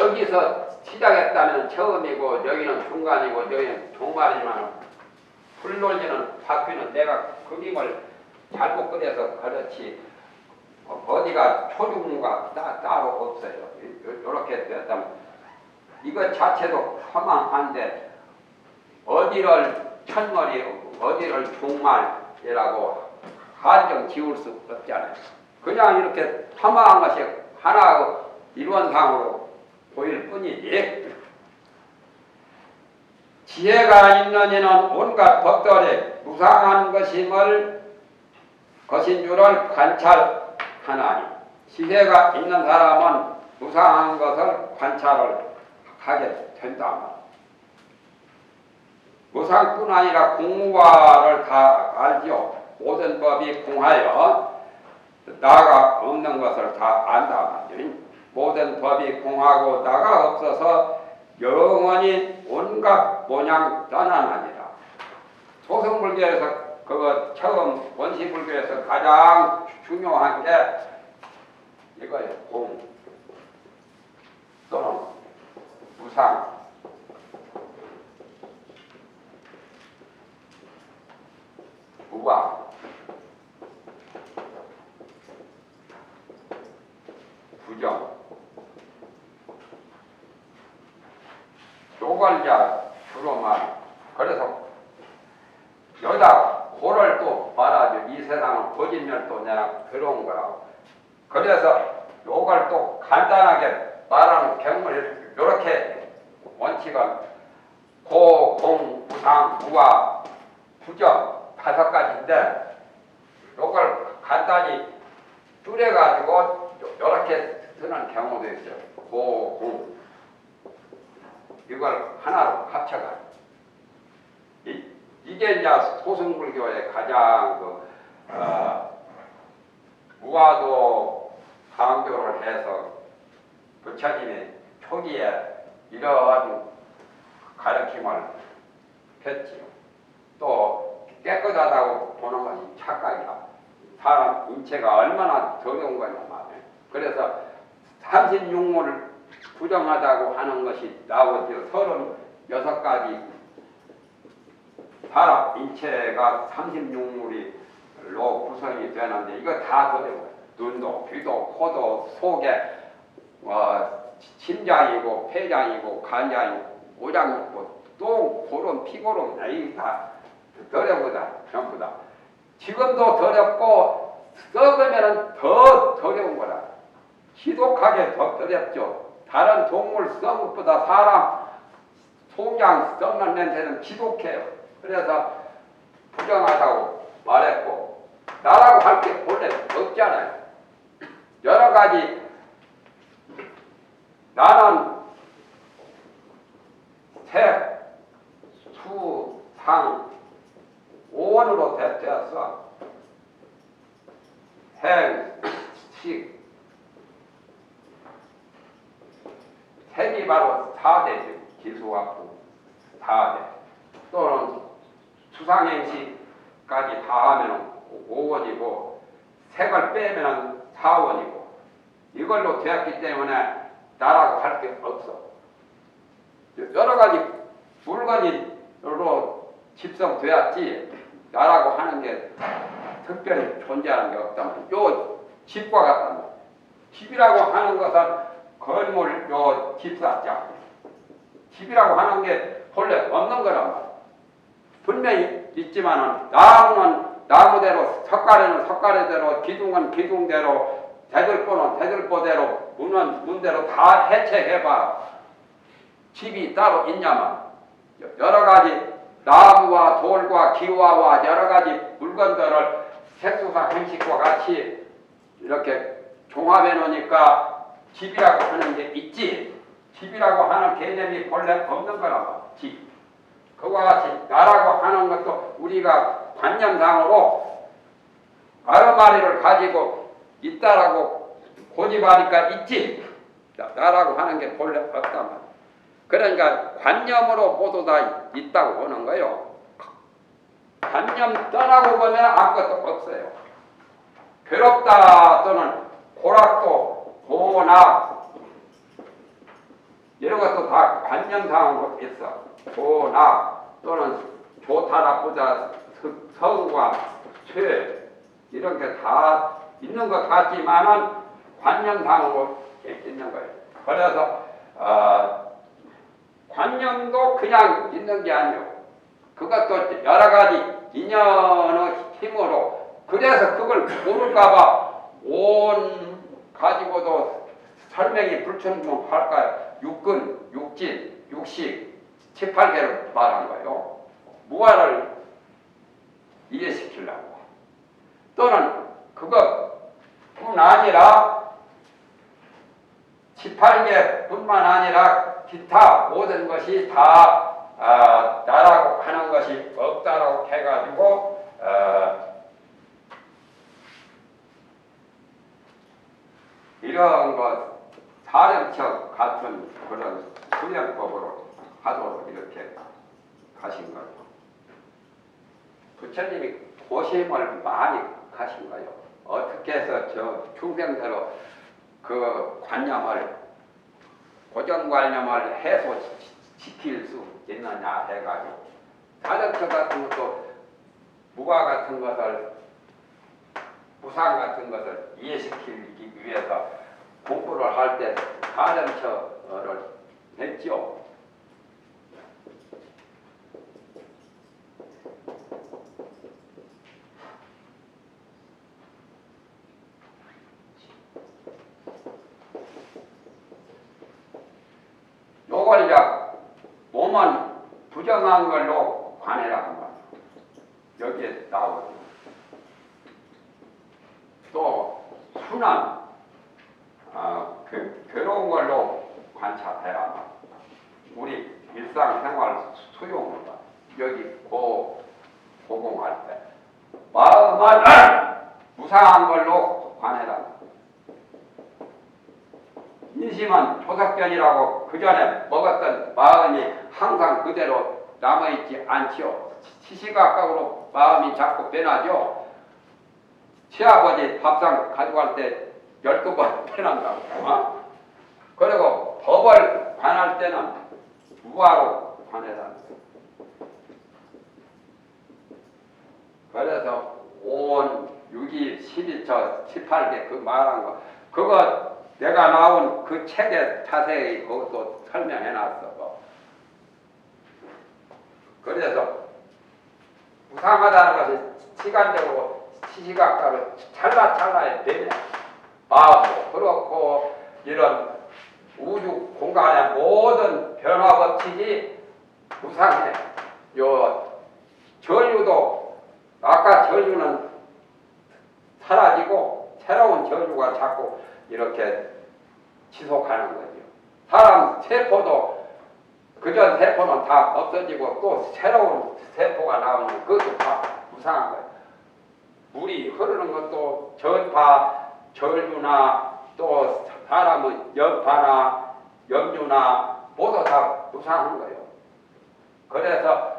여기서 시작했다면 처음이고 여기는 중간이고 여기는 종말이지만 불놀지는 바퀴는 내가 그림을 잘못 그려서 그렇지 어디가 초중무가 따로 없어요. 이렇게 됐다면 이것 자체도 허망한데 어디를 천머리 어디를 중말이라고 한정 지울 수 없잖아요. 그냥 이렇게 허망한 것이 하나 일원상으로 보일 뿐이지 지혜가 있는 이는 온갖 법들이 무상한 것인 줄을 관찰하나니 지혜가 있는 사람은 무상한 것을 관찰을 하게 된다. 무상뿐 아니라 공무화를 다 알지요. 모든 법이 공하여 나가 없는 것을 다 안다. 모든 법이 공하고 나가 없어서 영원히 온갖 모양 떠나나니라. 소승불교에서 그거 처음 원시불교에서 가장 중요한 게 이거예요. 공 또는 무상. 무와 부정 요걸자 주로 말. 그래서 여기다 고를 또 말하죠. 이 세상은 거짓말도 내가 들어온 거라고. 그래서 요걸 또 간단하게 말하는 경우를 이렇게 원칙은 고, 공, 무상, 무와 부정 5가지인데 요걸 간단히 줄여가지고 이렇게 쓰는 경우도 있어요. 고, 공 이걸 하나로 합쳐가. 이게 이제 소승불교의 가장 무화도 강조를 해서 부처님이 초기에 이런 가르침을 폈지요. 또 깨끗하다고 보는 것이 착각이다. 사람 인체가 얼마나 더러운 거냐 말이에요. 그래서 36무를 부정하다고 하는 것이 나오죠. 36가지 사람 인체가 36물로 구성이 되는데 이거 다 더러워요. 눈도, 귀도, 코도, 속에 심장이고 폐장이고 간장이고 오장이고 또 고름, 피고름 이 다 더러우다. 전부 다. 지금도 더럽고 썩으면 더 더러운 거라. 희독하게 더 더럽죠. 다른 동물 썩음보다 사람 소장 썩는 냄새는 지독해요. 그래서 부정하다고 말했고 나라고 할 게 본래 없잖아요. 여러 가지 나는 색, 수, 상, 오원으로 되었어. 행, 식, 색이 바로 4대죠. 기수학부 4대. 또는 수상행시까지 다 하면 5원이고 색을 빼면 4원이고 이걸로 되었기 때문에 나라고 할 게 없어. 여러 가지 물건으로 집성되었지 나라고 하는 게 특별히 존재하는 게 없다면 요 집과 같다면 집이라고 하는 것은 건물 요 집사자 집이라고 하는 게 본래 없는 거란 말이야. 분명히 있지만은 나무는 나무대로 석가래는 석가래대로 기둥은 기둥대로 대들보는 대들보대로 문은 문대로 다 해체해봐. 집이 따로 있냐만 여러 가지 나무와 돌과 기와와 여러 가지 물건들을 색소상 행식과 같이 이렇게 종합해 놓으니까 집이라고 하는 게 있지. 집이라고 하는 개념이 본래 없는 거라고. 집. 그와 같이 나라고 하는 것도 우리가 관념상으로 여러 마리를 가지고 있다라고 고집하니까 있지. 나라고 하는 게 본래 없단 말이야. 그러니까 관념으로 모두 다 있다고 보는 거예요. 관념 떠나고 보면 아무것도 없어요. 괴롭다 또는 고락도 고락 이런 것도 다 관념상으로 있어. 좋나 또는 좋다 나쁘다 성과 죄 이런 게 다 있는 것 같지만은 관념상으로 있는 거예요. 그래서 관념도 그냥 있는 게 아니에요. 그것도 여러 가지 인연의 힘으로 그래서 그걸 모를까봐 온 가지고도 설명이 불충분할까요? 육근, 육진, 육식, 7, 8개를 말한 거예요. 무아를 이해시키려고. 또는 그것뿐 아니라 18개뿐만 아니라 기타 모든 것이 다 나라고 하는 것이 없다라고 해가지고 이런 것 사령척 같은 그런 수련법으로 하도록 이렇게 가신 거예요. 부처님이 고심을 많이 가신 거예요. 어떻게 해서 저 중생대로 그 관념을 고정관념을 해소시킬 수 있느냐 해가지고 사령척 같은 것도 무가 같은 것을 무상 같은 것을 이해시키기 위해서 공부를 할 때 사령처를 했죠. 요걸 이제 몸은 부정한 걸로 관해라고 말이야. 여기에 나오죠. 또 순한 괴로운 걸로 관찰해라. 우리 일상생활 수용을 여기 고공할 때 마음은 무상한 걸로 관해라. 인심은 초석견이라고 그 전에 먹었던 마음이 항상 그대로 남아있지 않지요. 시시각각으로 마음이 자꾸 변하죠. 시아버지 밥상 가져갈 때 12번 변한다고. 그리고 법을 관할 때는 무아로 관해라. 그래서 온 6이 12처 18개 그 말한 거 그거 내가 나온 그 책에 자세히 그것도 설명해놨어. 그래서 무상하다는 것이 시간적으로 시시각각으로 찰나찰나에 되네. 마음도 그렇고 이런 우주 공간의 모든 변화 법칙이 무상해. 요 전류도 아까 전류는 사라지고 새로운 전류가 자꾸 이렇게 지속하는 거죠. 사람 세포도 그전 세포는 다 없어지고 또 새로운 세포가 나오는 그것도 다 무상한 거예요. 물이 흐르는 것도 전파, 전류나 또 사람은 연파나 염류나 모두 다 무상한 거예요. 그래서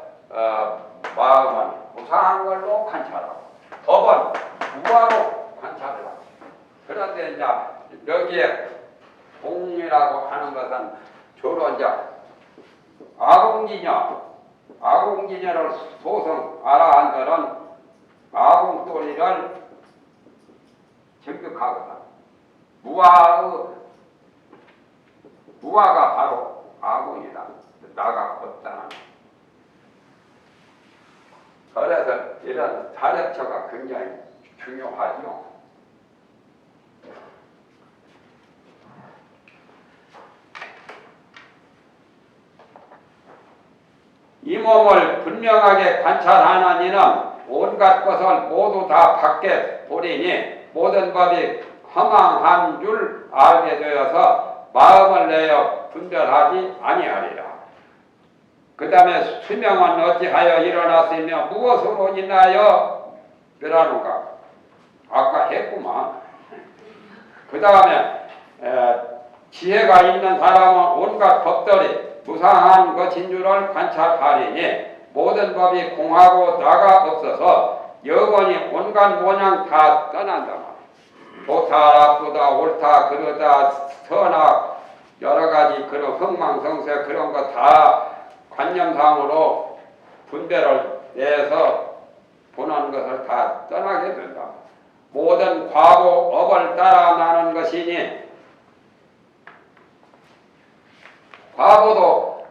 마음은 무상한 걸로 관찰하고 법은 무아로 관찰을 하고 그런데 이제 여기에 공이라고 하는 것은 주로 이제 아공기녀를 소성 아라한들은 아공도리를 정격하거든. 무아가 바로 아공이다. 나가 없다는. 그래서 이런 사력처가 굉장히 중요하죠. 이 몸을 분명하게 관찰하는 이는 온갖 것을 모두 다 밖에 보리니 모든 법이 허망한 줄 알게 되어서 마음을 내어 분별하지 아니하리라. 그 다음에 수명은 어찌하여 일어났으며 무엇으로 인하여 그러는가? 아까 했구만. 그 다음에 지혜가 있는 사람은 온갖 법들이 무상한 것인 줄을 관찰하리니 모든 법이 공하고 나가 없어서 영원히 온갖 모양 다 떠난다. 좋다 나쁘다 옳다 그러다 선악 여러 가지 그런 흥망성쇠 그런 거 다 관념상으로 분별을 내서 보는 것을 다 떠나게 된다. 모든 과거 업을 따라 나는 것이니 과거도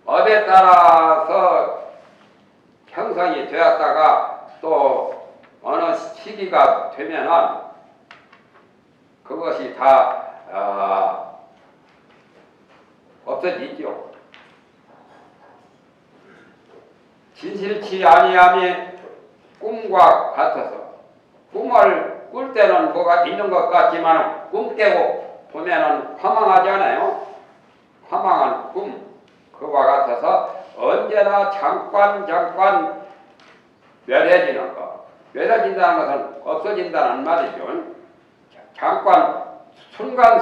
업에 따라서 형성이 되었다가 또 어느 시기가 되면은 그것이 다 없어지죠. 진실치 아니함이 꿈과 같아서 꿈을 꿀 때는 뭐가 있는 것 같지만 꿈 깨고 보면은 화망하지 않아요? 화망한 꿈 그와 같아서 언제나 잠깐 멸해지는 것. 멸해진다는 것은 없어진다는 말이죠. 잠깐 순간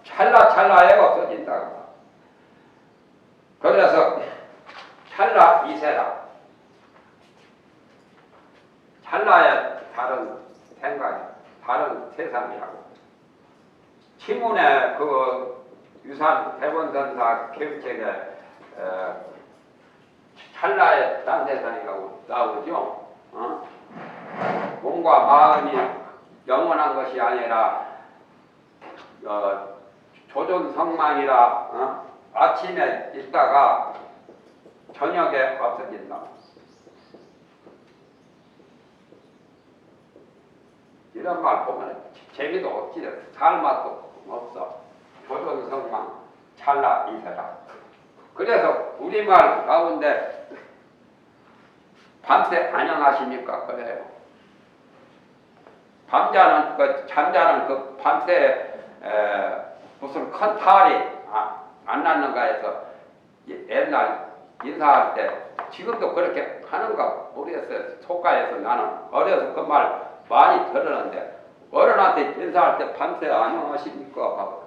찰나에 없어진다. 그래서 찰나 이세라. 찰나의 다른 생각이 다른 세상이라고. 치문의 그 유산 대본전사 교육책에 찰나의 딴 세상이라고 나오죠. 몸과 마음이 영원한 것이 아니라 조존성망이라 아침에 있다가 저녁에 없어진다. 이런 말 보면 재미도 없지, 살 맛도 없어. 조존성망, 찰나 이세라. 그래서 우리말 가운데 밤새 안녕하십니까 그래요. 잠자는 그 밤새 무슨 큰 탈이 안 났는가 해서 옛날 인사할 때 지금도 그렇게 하는가 모르겠어요. 속가에서 나는 어려서 그 말 많이 들었는데 어른한테 인사할 때 밤새 안녕하십니까 하고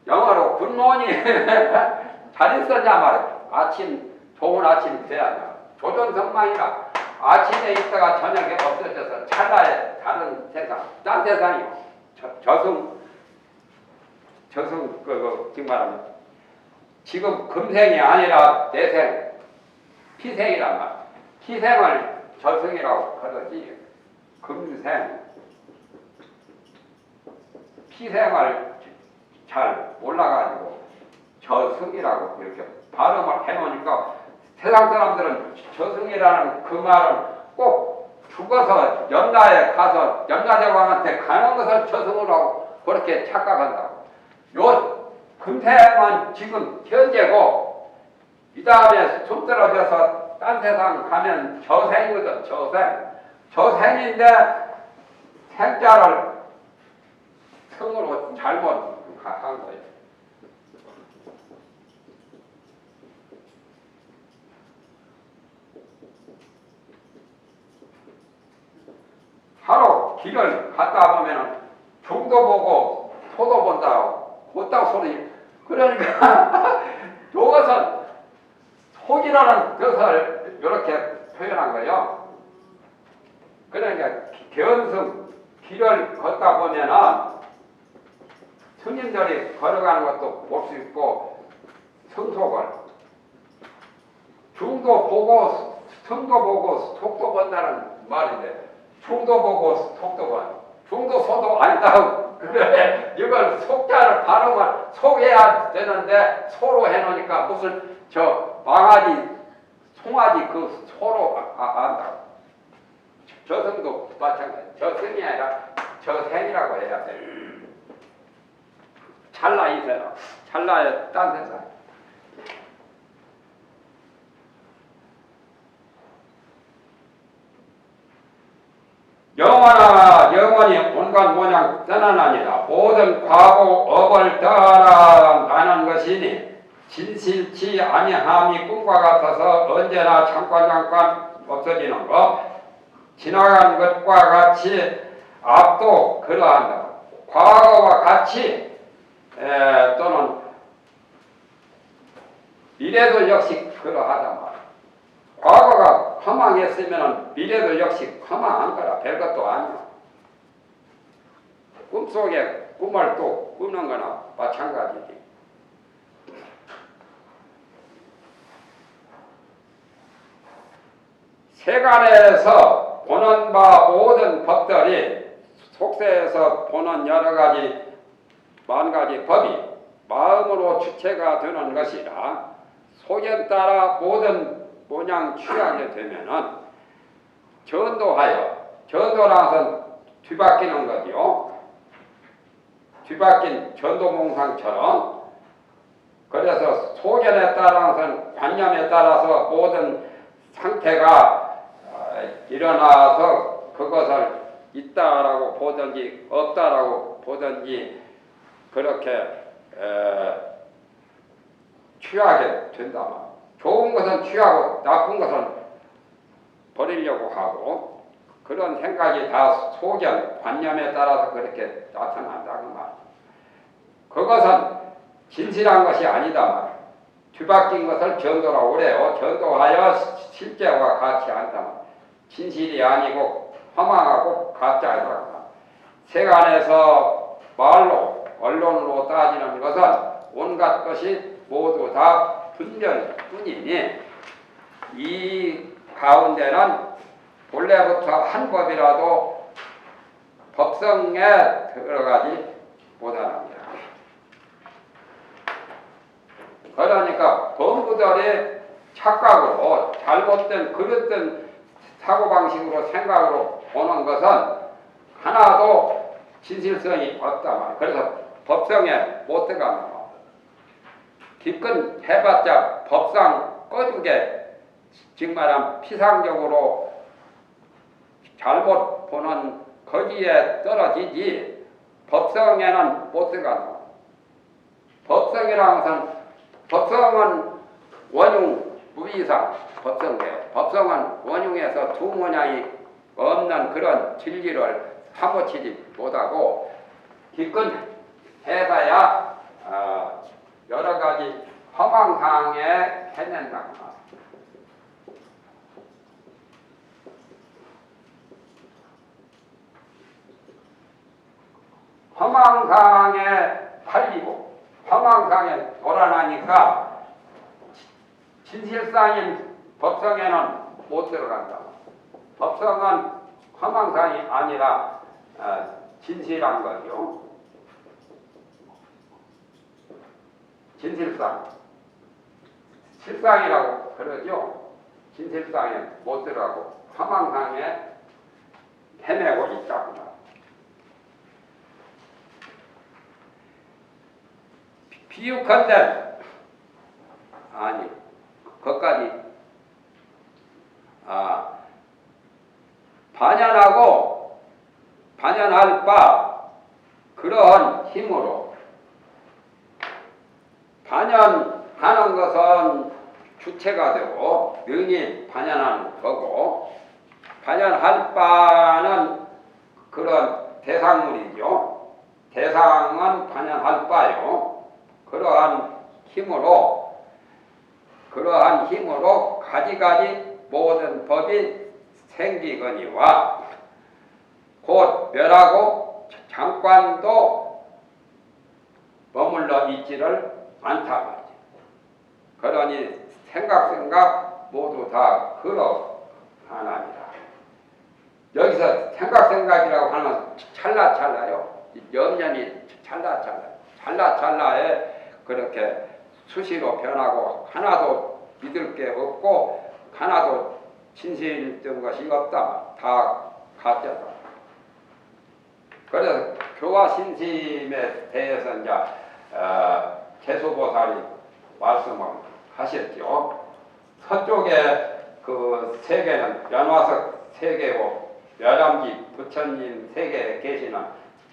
영어로 굿모닝 잘 있었냐 말이야. 좋은 아침 돼야 조존성망이라 아침에 있다가 저녁에 없어져서 찰나에 다른 세상, 딴 세상이요. 정말하면 지금 금생이 아니라 내생, 피생이란 말. 피생을 저승이라고 그러지. 금생, 피생을 잘 몰라가지고 저승이라고 이렇게 발음을 해놓으니까 세상 사람들은 저승이라는 그 말은 꼭 죽어서 염라에 가서 염라대왕한테 가는 것을 저승으로 하고 그렇게 착각한다고. 요 금생은 지금 현재고 이 다음에 숨 떨어져서 딴 세상 가면 저생이거든. 저생인데 생자를 성으로 잘못 한 거예요. 하루 길을 갔다 보면은 중도 보고 소도 본다고 곧다고 소리. 그러니까 이것은 속이라는 뜻을 이렇게 표현한 거예요. 그러니까 견성 길을 걷다 보면은 스님들이 걸어가는 것도 볼 수 있고 성속을 중도 보고 성도 보고 속도 본다는 말인데 중도 보고 속도 본 중도 소도 아니다고. 그래 이걸 속자를 발음을 속해야 되는데 소로 해놓으니까 무슨 저 망아지 송아지 그 소로 안다고. 저승도 마찬가지. 저승이 아니라 저생이라고 해야 돼. 찰나 이세라. 찰나의 딴 세상. 영원히 온갖 모양 떠나나니라. 모든 과거 업을 따라 나는 것이니 진실치 아니함이 꿈과 같아서 언제나 잠깐 없어지는 것. 지나간 것과 같이 앞도 그러한다. 과거와 같이 또는 미래도 역시 그러하단 말이야. 과거가 허망했으면 미래도 역시 허망한 거라. 별것도 아니야. 꿈속에 꿈을 또 꾸는 거나 마찬가지지. 세간에서 보는 바 모든 법들이 속세에서 보는 여러 가지 만 가지 법이 마음으로 주체가 되는 것이라 소견 따라 모든 모양 취하게 되면은 전도라는 뒤바뀌는 거지요. 뒤바뀐 전도몽상처럼. 그래서 소견에 따라서 관념에 따라서 모든 상태가 일어나서 그것을 있다라고 보든지 없다라고 보든지 그렇게 취하게 된다. 좋은 것은 취하고 나쁜 것은 버리려고 하고 그런 생각이 다 소견, 관념에 따라서 그렇게 나타난다고 말이야. 그것은 진실한 것이 아니다 말이야. 뒤바뀐 것을 전도라고 그래요. 전도하여 실제와 같이 한다. 진실이 아니고 허망하고 가짜이다. 세간에서 말로 언론으로 따지는 것은 온갖 것이 모두 다 분별뿐이니 이 가운데는 본래부터 한 법이라도 법성에 들어가지 못합니다. 그러니까 범부들의 착각으로 잘못된 그릇된 사고방식으로 생각으로 보는 것은 하나도 진실성이 없다 말이야. 그래서 법성에 못 들어가는 거. 깊은 해봤자 법상 꺼두게 정말한 피상적으로 잘못 보는 거기에 떨어지지 법성에는 못 들어가는 거. 법성이라는 것은 법성은 원흉 무이상 법성이에요. 법성은 원흉에서 두 모양이 없는 그런 진리를 사무치지 못하고 기껏 해봐야 여러 가지 허망상에 해낸다고. 허망상에 팔리고 허망상에 돌아나니까 진실상인 법성에는 못 들어간다. 법성은 허망상이 아니라 진실한 거죠. 진실상. 실상이라고 그러죠. 진실상에 못 들어가고 허망상에 헤매고 있다구나. 비유컨대 아니 그것까지 반연할 바 그러한 힘으로 반연하는 것은 주체가 되고 능히 반연하는 거고 반연할 바는 그런 대상물이죠. 대상은 반연할 바요. 그러한 힘으로 가지가지 모든 법이 생기거니와 곧 멸하고 잠깐도 머물러 있지를 않다 말이죠. 그러니 생각 모두 다 그러하나니라. 여기서 생각이라고 하면 찰나찰나요. 염년이 찰나찰나에 그렇게 수시로 변하고 하나도 믿을 게 없고 하나도 진실된 것이 없다. 다 가짜다. 그래서 교화 신심에 대해서 이제 제수보살이 말씀을 하셨죠. 서쪽에 그 세계는 연화석 세계고 멸암지 부처님 세계에 계시는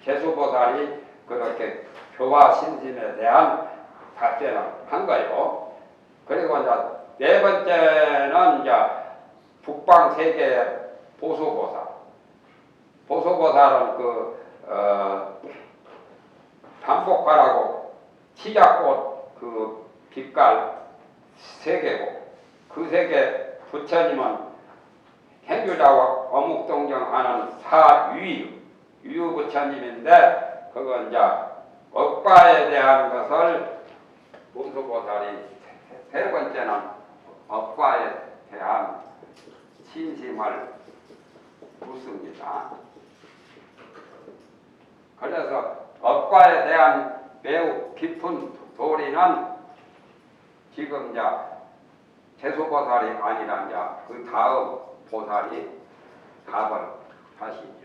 제수보살이 그렇게 교화 신심에 대한 답변을 한 거예요. 그리고 이제 네 번째는 이제 북방 세계의 보수보살. 보수보살은 단복화라고 치자꽃 그 빛깔 세계고 그 세계 부처님은 행주자와 어묵동정하는 유유 부처님인데 그건 이제 업과에 대한 것을 문수보살이 세 번째는 업과에 대한 신심을 묻습니다. 그래서 업과에 대한 매우 깊은 도리는 지금 이제 제수보살이 아니라 이제 그 다음 보살이 답을 하십니다.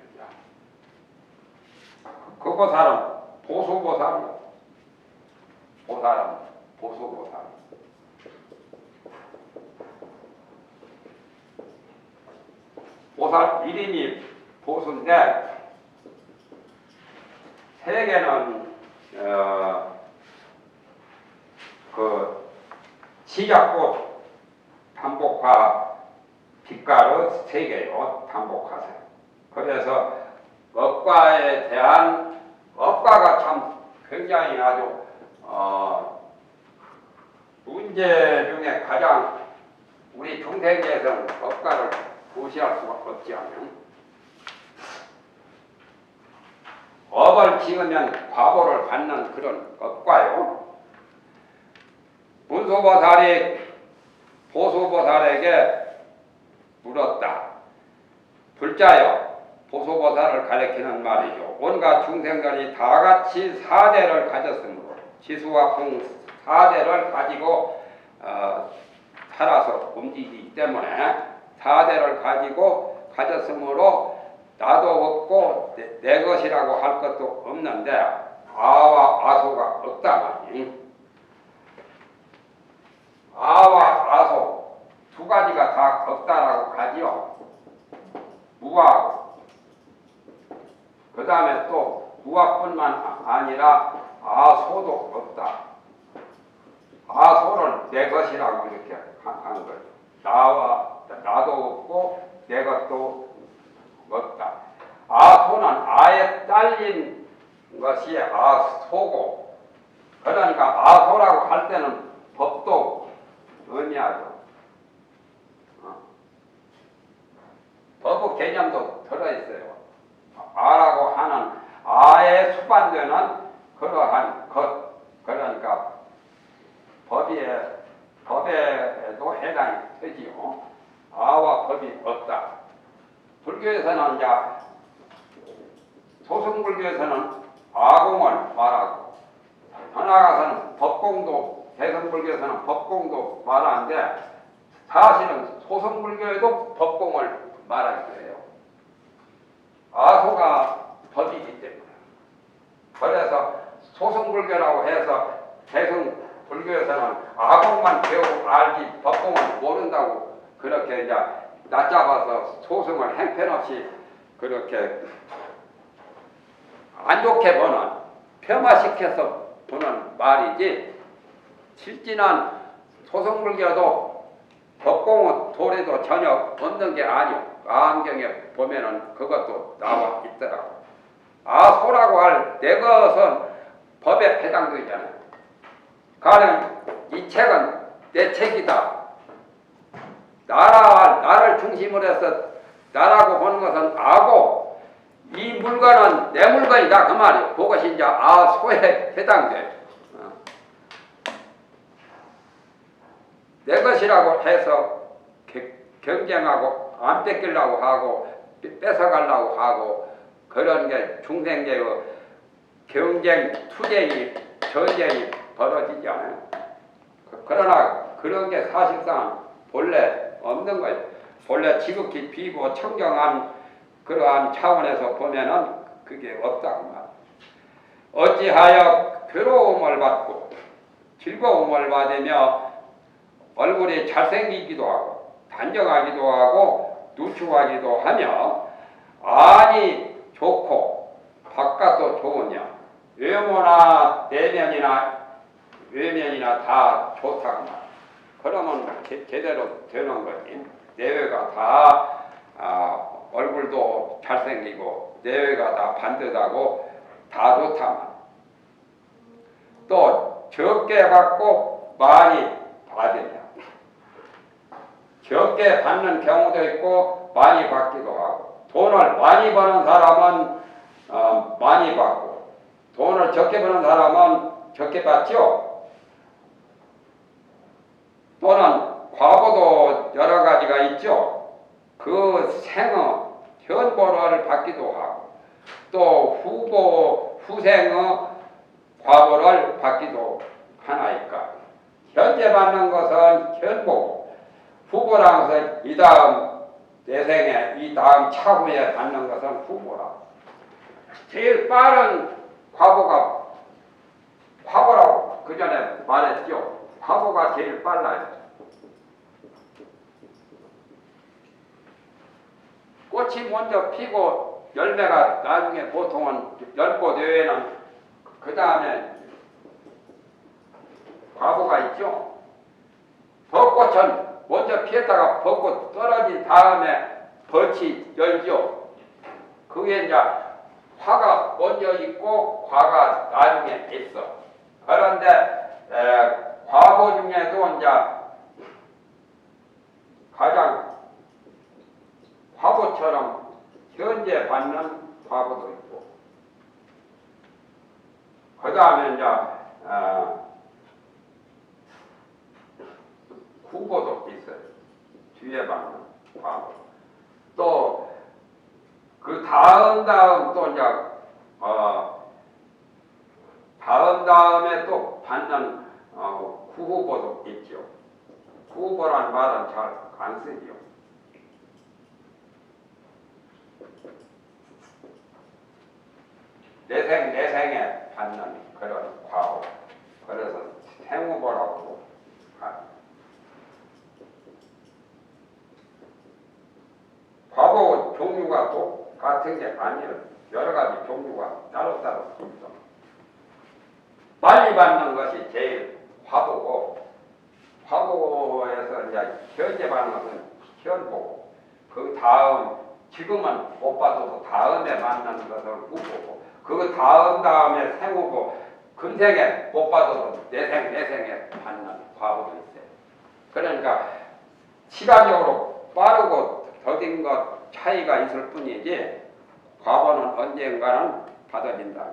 그 보살은 보수보살이요. 보살은 보수보살. 보살 이름이 보수인데 세계는 그 시작꽃 단복화 빛가루 세 개요. 단복화세. 그래서 업과에 대한 업과가 참 굉장히 아주 문제 중에 가장 우리 중생에서는 업과를 무시할 수가 없지 않아요. 업을 지으면 과보를 받는 그런 업과요. 문수보살이 보수보살에게 물었다. 불자여, 보수보살을 가리키는 말이죠. 온갖 중생들이 다 같이 사대를 가졌으므로 지수와 풍 사대를 가지고 살아서 움직이기 때문에 사대를 가지고 가졌으므로 나도 없고 내 것이라고 할 것도 없는데 아와 아소가 없다 말이니. 아와 아소 두 가지가 다 없다라고 하지요. 무아하고 그 다음에 또 무아뿐만 아니라 아소도 없다. 아소는 내 것이라고 이렇게 하는 거예요. 나도 없고 내 것도 없다. 아소는 아에 딸린 것이 아소고, 그러니까 아소라고 할 때는 법도 의미하죠. 법의 개념도 들어있어요. 아라고 하는 아에 수반되는 그러한 것, 그러니까 법에도 해당이 되지요. 아와 법이 없다. 불교에서는 이제 소승불교에서는 아공을 말하고 더 나아가서는 법공도, 대승불교에서는 법공도 말하는데 사실은 소승불교에도 법공을 말하기도 해요. 아소가 법이기 때문에. 그래서 소승불교라고 해서 대승불교에서는 아공만 배우고 알지 법공을 모른다고 그렇게 이제 낮잡아서 소승을 행편없이 그렇게 안 좋게 보는, 폄하시켜서 보는 말이지, 실진한 소승불교도 법공의 도리도 전혀 없는 게 아니오. 암경에 보면은 그것도 나와 있더라고. 아소라고 할 내 것은 법에 해당되잖아요. 가령 이 책은 내 책이다. 나를 중심으로 해서 나라고 보는 것은 아고, 이 물건은 내 물건이다 그 말이에요. 그것이 이제 아소에 해당돼. 내 것이라고 해서 경쟁하고 안 뺏기려고 하고 뺏어가려고 하고 그런 게 중생계의 경쟁, 투쟁이, 전쟁이 벌어지지 않아요. 그러나 그런 게 사실상 본래 없는 거예요. 본래 지극히 비고 청정한 그러한 차원에서 보면은 그게 없다고 말이에요. 어찌하여 괴로움을 받고 즐거움을 받으며 얼굴이 잘생기기도 하고 단정하기도 하고 누추하기도 하며 안이 좋고 바깥도 좋으냐, 외모나 외면이나 다 좋다고 말이에요. 그러면 제대로 되는 거지. 내외가 다 얼굴도 잘생기고 내외가 다 반듯하고 다 좋다만, 또 적게 받고 많이 받으냐, 적게 받는 경우도 있고 많이 받기도 하고, 돈을 많이 버는 사람은 많이 받고 돈을 적게 버는 사람은 적게 받죠. 또는 과보도 여러 가지가 있죠. 그 생의 현보를 받기도 하고 또 후생의 과보를 받기도 하나이까 현재 받는 것은 현보고 후보라는 것은 이 다음 내생에 이 다음 차후에 받는 것은 후보라. 제일 빠른 과보가 과보라고 그 전에 말했죠. 과보가 제일 빨라요. 꽃이 먼저 피고 열매가 나중에 보통은 열꽃 외에는 그 다음에 과보가 있죠. 벚꽃은 먼저 피었다가 벚꽃 떨어진 다음에 벚이 열죠. 그게 이제 화가 먼저 있고 과가 나중에 있어. 그런데 과보 중에도 이제 가장 과보처럼 현재 받는 과보도 있고 그 다음에 이제 후보도 있어요. 뒤에 받는 과보. 또 그 다음 또 이제 다음에 또 받는 후보도 있죠. 후보란 말은 잘 안 쓰지요. 내생에 받는 그런 과보. 그래서 생후보라고 합니다. 과보 종류가 똑같은 게 아니에요. 여러 가지 종류가 따로따로 있어. 빨리 받는 것이 제일 화보고, 화보에서 이제 현재 받는 것은 현보고, 그 다음, 지금은 못 받아도 다음에 받는 것은 후보고, 그 다음에 생후보, 금생에 못 받아도 내생에 받는 과보도 있어요. 그러니까 시간적으로 빠르고 더딘 것 차이가 있을 뿐이지 과보는 언젠가는 받아진다.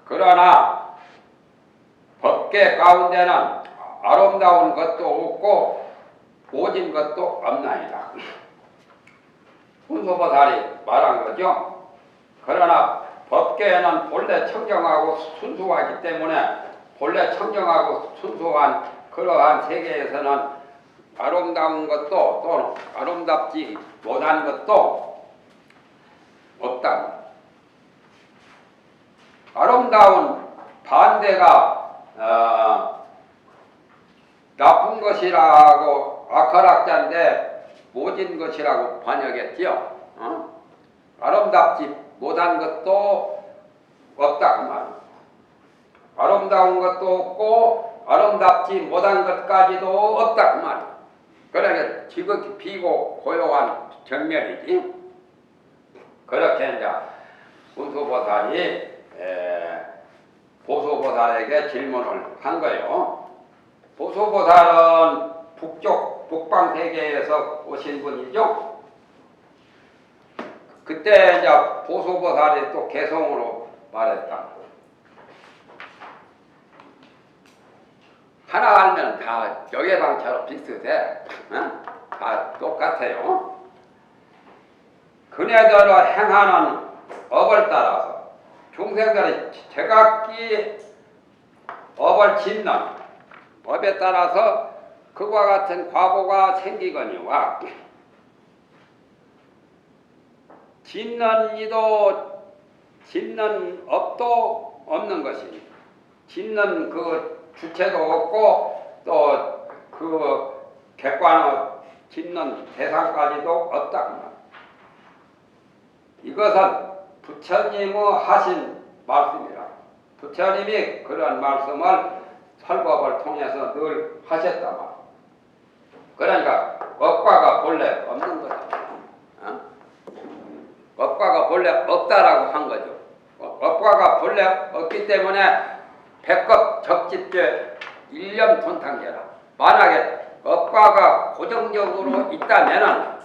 그러나 법계 가운데는 아름다운 것도 없고 오진 것도 없나이다. 훈수보살이 말한 거죠. 그러나 법계에는 본래 청정하고 순수하기 때문에 본래 청정하고 순수한 그러한 세계에서는 아름다운 것도 또는 아름답지 못한 것도 없다. 아름다운 반대가 나쁜 것이라고 악화락자인데 모진 것이라고 번역했지요. 아름답지 못한 것도 없다 그 말. 아름다운 것도 없고 아름답지 못한 것까지도 없다 그 말. 그러니까 지극히 비고 고요한 정면이지. 그렇게 이제 훈수보살이 보소보살에게 질문을 한 거예요. 보소보살은 북방세계에서 오신 분이죠. 그때 이제 보소보살이 또 개성으로 말했다. 하나 알면 다 여계방처럼 비슷해. 응? 다 똑같아요. 그네들을 행하는 업을 따라서 중생들이 제각기 업을 짓는 업에 따라서 그와 같은 과보가 생기거니와 짓는 이도 짓는 업도 없는 것이니 짓는 그 주체도 없고 또 그 객관의 짓는 대상까지도 없다. 이것은 부처님의 하신 말씀이라. 부처님이 그런 말씀을 설법을 통해서 늘 하셨다 말. 그러니까 업과가 본래 없는 거다. 업과가 본래 없다라고 한 거죠. 업과가 본래 없기 때문에 백업 적집죄 일념 돈탕제라. 만약에 업과가 고정적으로 있다면은